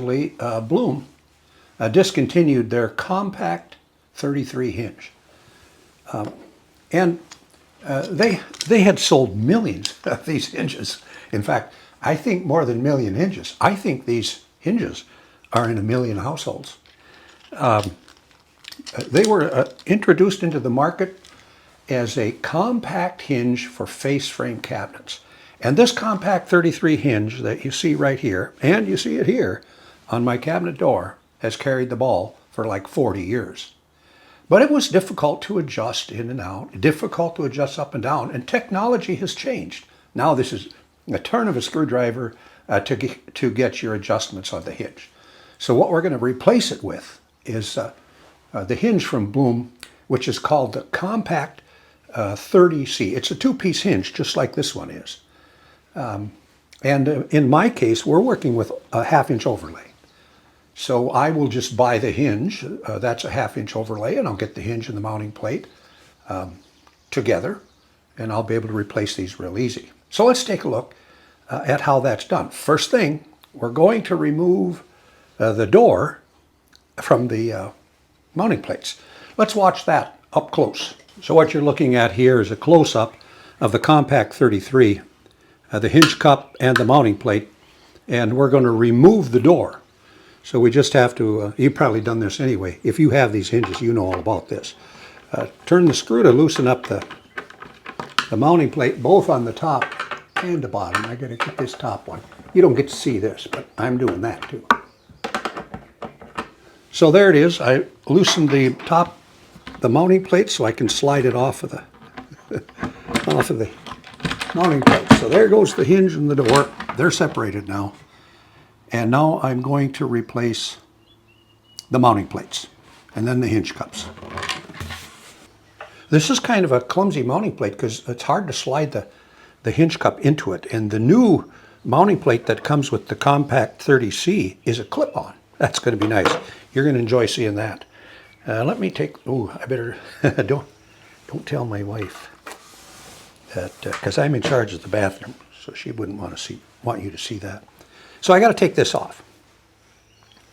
recently, Blum discontinued their compact 33 hinge. And they had sold millions of these hinges. In fact, I think more than a million hinges. I think these hinges are in 1 million households. They were introduced into the market as a compact hinge for face frame cabinets. And this compact 33 hinge that you see right here, and you see it here on my cabinet door, has carried the ball for like 40 years. But it was difficult to adjust in and out, difficult to adjust up and down, and technology has changed. Now this is a turn of a screwdriver to get your adjustments on the hinge. So what we're going to replace it with is the hinge from Blum, which is called the Compact 30C. It's a two-piece hinge, just like this one is. And in my case, we're working with a 1/2-inch overlay. So I will just buy the hinge. That's a 1/2-inch overlay, and I'll get the hinge and the mounting plate together, and I'll be able to replace these real easy. So let's take a look at how that's done. First thing, we're going to remove the door from the mounting plates. Let's watch that up close. So what you're looking at here is a close-up of the Compact 33, the hinge cup and the mounting plate, and we're going to remove the door. So we just have to, you've probably done this anyway. If you have these hinges, you know all about this. Turn the screw to loosen up the mounting plate, both on the top and the bottom. I got to get this top one. You don't get to see this, but I'm doing that too. So there it is. I loosened the mounting plate so I can slide it off of the mounting plate. So there goes the hinge and the door. They're separated now. And now I'm going to replace the mounting plates and then the hinge cups. This is kind of a clumsy mounting plate because it's hard to slide the hinge cup into it. And the new mounting plate that comes with the Compact 30C is a clip-on. That's going to be nice. You're going to enjoy seeing that. Let me take, I better, don't tell my wife that, because I'm in charge of the bathroom, so she wouldn't want you to see that. So I got to take this off,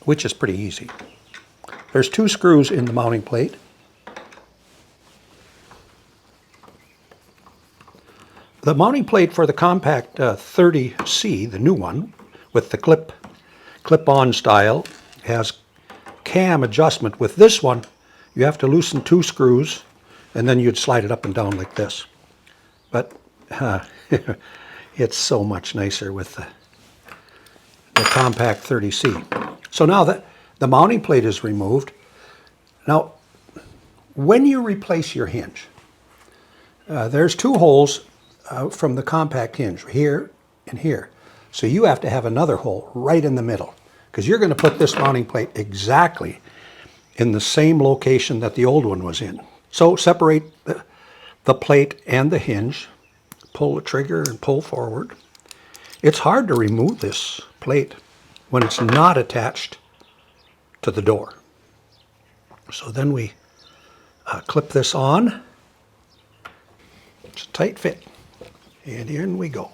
which is pretty easy. There's 2 screws in the mounting plate. The mounting plate for the Compact 30C, the new one, with the clip-on style, has cam adjustment. With this one, you have to loosen 2 screws, and then you'd slide it up and down like this. But it's so much nicer with the Compact 30C. So now that the mounting plate is removed, now when you replace your hinge, there's 2 holes from the compact hinge, here and here. So you have to have another hole right in the middle, because you're going to put this mounting plate exactly in the same location that the old one was in. So separate the plate and the hinge, pull the trigger and pull forward. It's hard to remove this plate when it's not attached to the door. So then we clip this on. It's a tight fit. And in we go.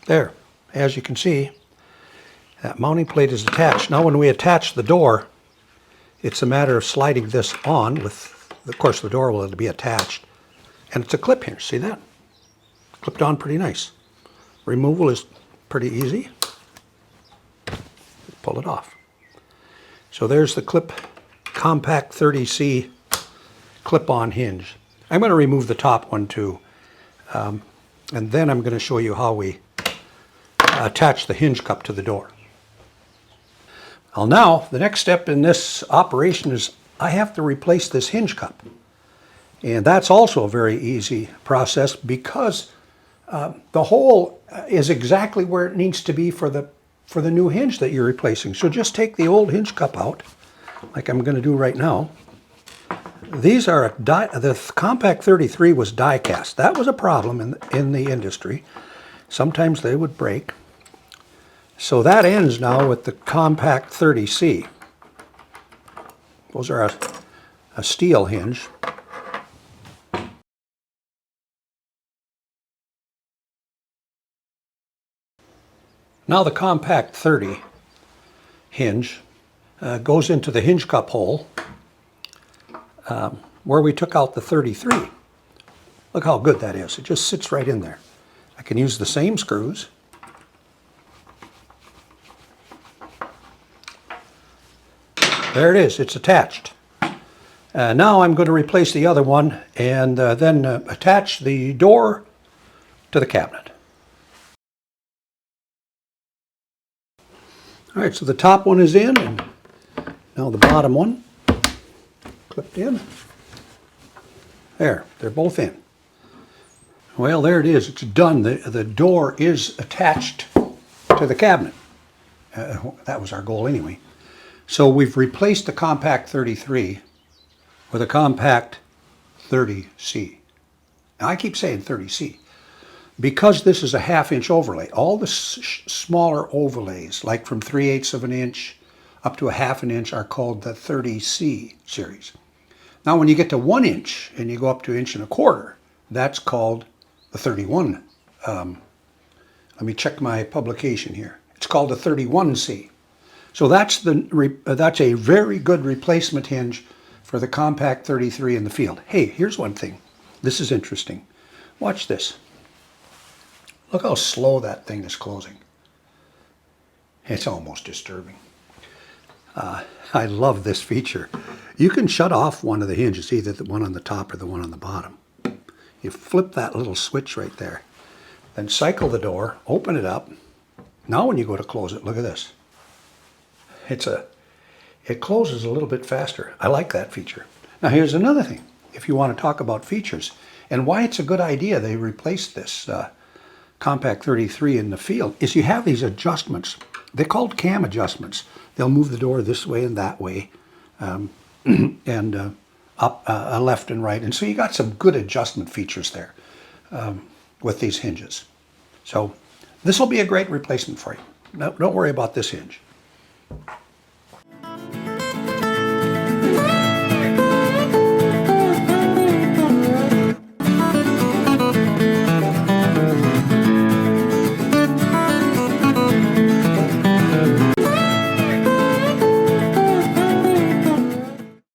There, as you can see, that mounting plate is attached. Now when we attach the door, it's a matter of sliding this on with, of course the door will be attached. And it's a clip here, see that? Clipped on pretty nice. Removal is pretty easy. Pull it off. So there's the Compact 30C clip-on hinge. I'm going to remove the top one too. And then I'm going to show you how we attach the hinge cup to the door. Well, now the next step in this operation is I have to replace this hinge cup. And that's also a very easy process because the hole is exactly where it needs to be for the new hinge that you're replacing. So just take the old hinge cup out, like I'm going to do right now. These are the Compact 33 was die cast. That was a problem in the industry. Sometimes they would break. So that ends now with the Compact 30C. Those are a steel hinge. Now the Compact 30 hinge goes into the hinge cup hole where we took out the 33. Look how good that is. It just sits right in there. I can use the same screws. There it is. It's attached. Now I'm going to replace the other one and then attach the door to the cabinet. All right, so the top one is in, and now the bottom one clipped in. There, they're both in. Well, there it is. It's done. The door is attached to the cabinet. That was our goal anyway. So we've replaced the Compact 33 with a Compact 30C. Now I keep saying 30C because this is a 1/2 inch overlay. All the smaller overlays, like from 3/8 of an inch up to a 1/2 an inch, are called the 30C series. Now when you get to 1 inch and you go up to 1.25 inches, that's called the 31. Let me check my publication here. It's called the 31C. So that's a very good replacement hinge for the Compact 33 in the field. Hey, here's one thing. This is interesting. Watch this. Look how slow that thing is closing. It's almost disturbing. I love this feature. You can shut off one of the hinges, either the one on the top or the one on the bottom. You flip that little switch right there. Then cycle the door, open it up. Now when you go to close it, look at this. It closes a little bit faster. I like that feature. Now here's another thing, if you want to talk about features, and why it's a good idea they replaced this Compact 33 in the field, is you have these adjustments. They're called cam adjustments. They'll move the door this way and that way, and up, left and right. And so you got some good adjustment features there with these hinges. So this will be a great replacement for you. No, don't worry about this hinge.